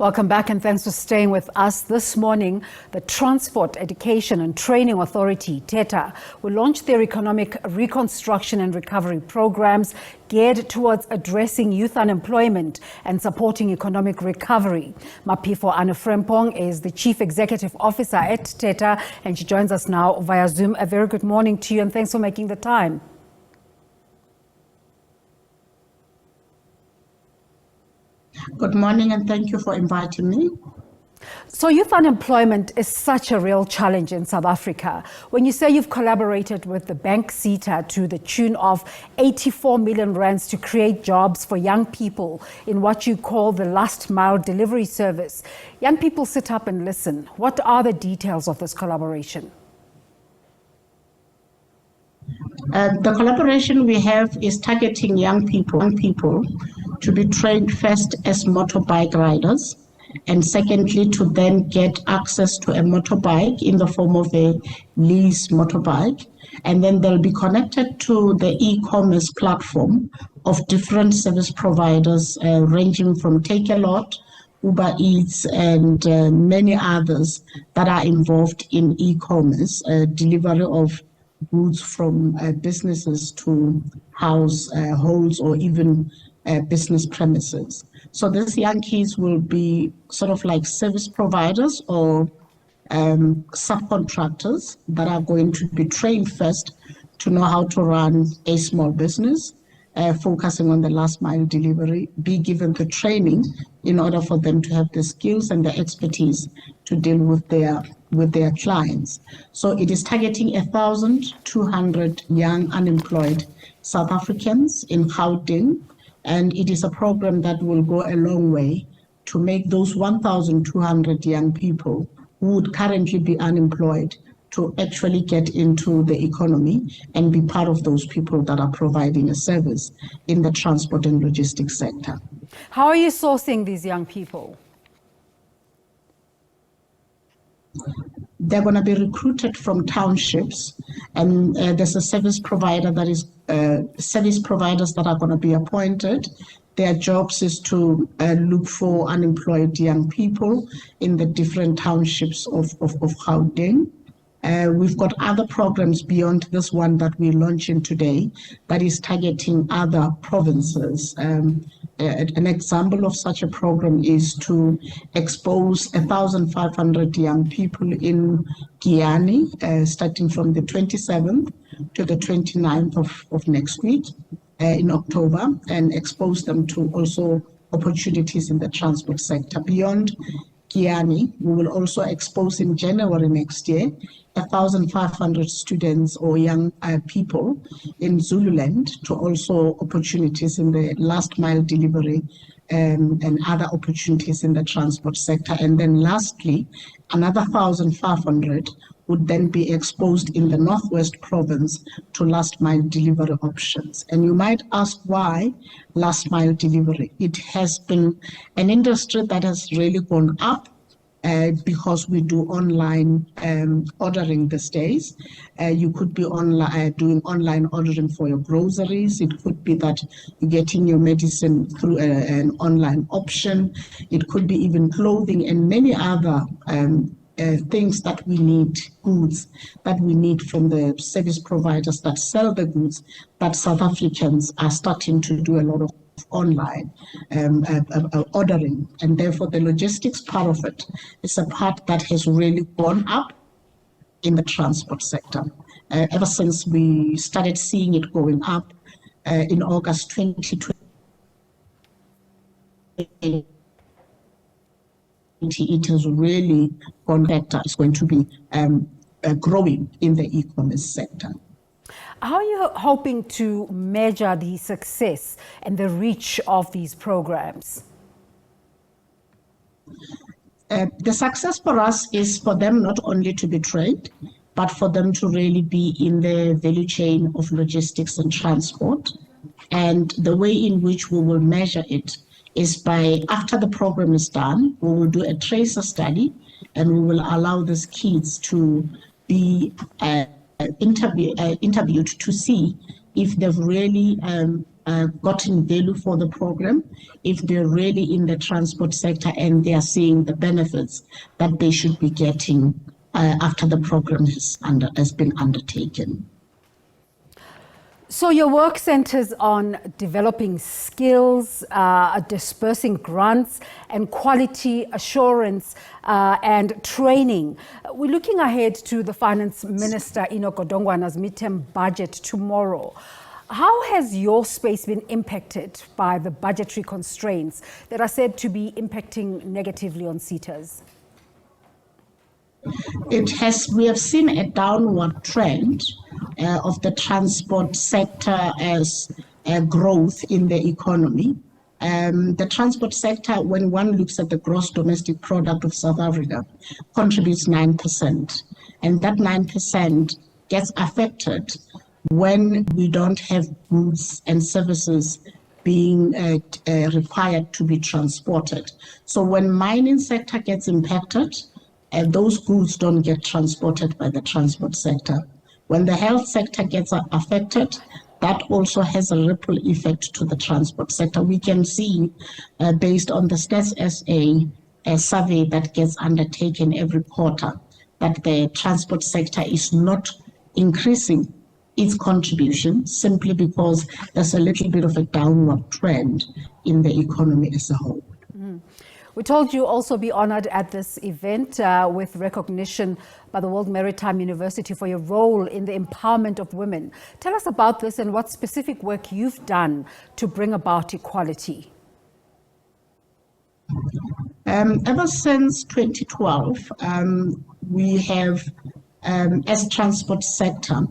Welcome back and thanks for staying with us. This morning, the Transport, Education and Training Authority, TETA, will launch their economic reconstruction and recovery programs geared towards addressing youth unemployment and supporting economic recovery. Maphefo Anno-Frempong is the Chief Executive Officer at TETA and she joins us now via Zoom. A very good morning to you and thanks for making the time. Good morning and thank you for inviting me. So youth unemployment is such a real challenge in South Africa. When you say you've collaborated with the bank SETA to the tune of 84 million rands to create jobs for young people in what you call the last mile delivery service, young people sit up and listen. What are the details of this collaboration? The collaboration we have is targeting young people to be trained first as motorbike riders, and secondly to then get access to a motorbike in the form of a lease motorbike, and then they'll be connected to the e-commerce platform of different service providers ranging from Take a Lot, Uber Eats and many others that are involved in e-commerce, delivery of goods from businesses to households or even business premises. So these young kids will be sort of like service providers or subcontractors that are going to be trained first to know how to run a small business, focusing on the last mile delivery, be given the training in order for them to have the skills and the expertise to deal with their clients. So it is targeting 1,200 young unemployed South Africans in Gauteng, and it is a program that will go a long way to make those 1,200 young people who would currently be unemployed to actually get into the economy and be part of those people that are providing a service in the transport and logistics sector. How are you sourcing these young people? They're going to be recruited from townships, and there's a service provider that is service providers that are going to be appointed. Their jobs is to look for unemployed young people in the different townships of Gauteng. We've got other programs beyond this one that we're launching today that is targeting other provinces. An example of such a program is to expose 1,500 young people in Giyani, starting from the 27th to the 29th of next week in October, and expose them to also opportunities in the transport sector. Beyond Giyani, we will also expose in January next year 1,500 students or young people in Zululand to also opportunities in the last mile delivery and other opportunities in the transport sector. And then lastly, another 1,500 would then be exposed in the Northwest Province to last mile delivery options. And you might ask why last mile delivery? It has been an industry that has really gone up because we do online ordering these days. You could be online doing online ordering for your groceries. It could be that you're getting your medicine through an online option. It could be even clothing and many other things that we need, goods that we need from the service providers that sell the goods, that South Africans are starting to do a lot of online ordering, and therefore the logistics part of it is a part that has really gone up in the transport sector. Ever since we started seeing it going up in August 2020, it has really gone better. It's going to be growing in the e-commerce sector. How are you hoping to measure the success and the reach of these programs? The success for us is for them not only to be trained, but for them to really be in the value chain of logistics and transport. And the way in which we will measure it is by, after the program is done, we will do a tracer study and we will allow these kids to be interviewed to see if they've really gotten value for the program, if they're really in the transport sector and they are seeing the benefits that they should be getting after the program has been undertaken. So your work centers on developing skills, dispersing grants, and quality assurance and training. We're looking ahead to the Finance Minister Enoch Godongwana's midterm budget tomorrow. How has your space been impacted by the budgetary constraints that are said to be impacting negatively on SETAs? We have seen a downward trend of the transport sector as growth in the economy. The transport sector, when one looks at the gross domestic product of South Africa, contributes 9%. And that 9% gets affected when we don't have goods and services being required to be transported. So when mining sector gets impacted, those goods don't get transported by the transport sector. When the health sector gets affected, that also has a ripple effect to the transport sector. We can see, based on the Stats SA survey that gets undertaken every quarter, that the transport sector is not increasing its contribution simply because there's a little bit of a downward trend in the economy as a whole. We're told you also be honored at this event with recognition by the World Maritime University for your role in the empowerment of women. Tell us about this and what specific work you've done to bring about equality. Ever since 2012, we have, as transport sector,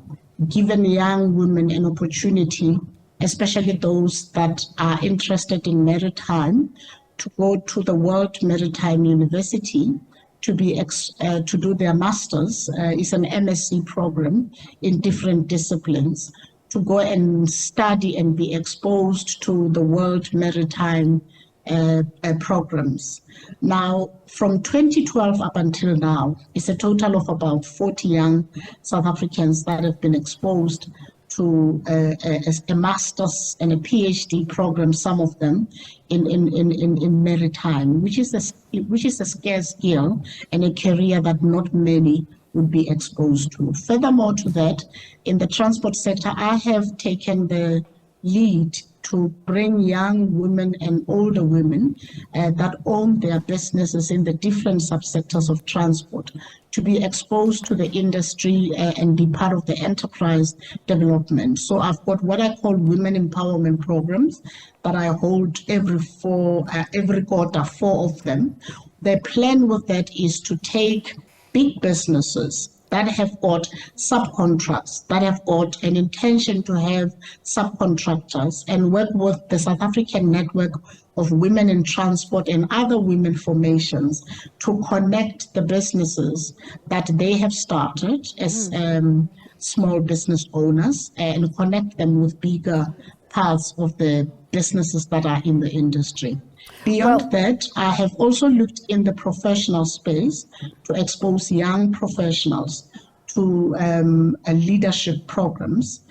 given young women an opportunity, especially those that are interested in maritime, to go to the World Maritime University to do their masters. It's an MSc program in different disciplines, to go and study and be exposed to the World Maritime programs. Now, from 2012 up until now, it's a total of about 40 young South Africans that have been exposed to a master's and a PhD program, some of them in maritime, which is a scarce skill and a career that not many would be exposed to. Furthermore to that, in the transport sector, I have taken the lead to bring young women and older women that own their businesses in the different subsectors of transport to be exposed to the industry and be part of the enterprise development. So I've got what I call women empowerment programs that I hold every quarter, 4 of them. The plan with that is to take big businesses that have got subcontracts, that have got an intention to have subcontractors, and work with the South African network of women in transport and other women formations to connect the businesses that they have started as small business owners and connect them with bigger parts of the businesses that are in the industry. Beyond that, I have also looked in the professional space to expose young professionals to leadership programs.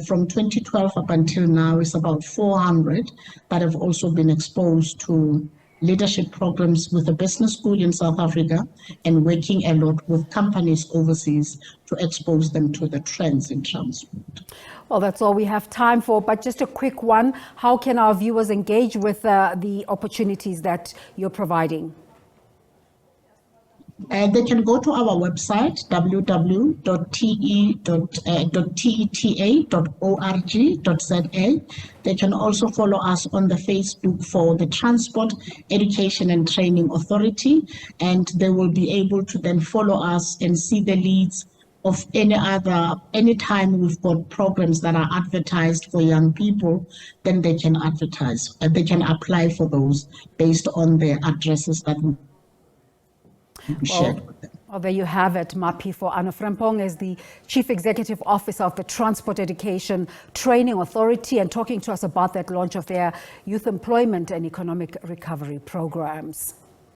From 2012 up until now, it's about 400 that have also been exposed to leadership programs with a business school in South Africa and working a lot with companies overseas to expose them to the trends in transport. Well, that's all we have time for, but just a quick one. How can our viewers engage with the opportunities that you're providing? They can go to our website, www.teta.org.za. They can also follow us on the Facebook for the Transport Education and Training Authority, and they will be able to then follow us and see the leads of anytime we've got programs that are advertised for young people, then they can advertise, they can apply for those based on the addresses that we shared with them. Well, there you have it. Maphefo Anno-Frempong is the Chief Executive Officer of the Transport Education Training Authority and talking to us about that launch of their youth employment and economic recovery programs.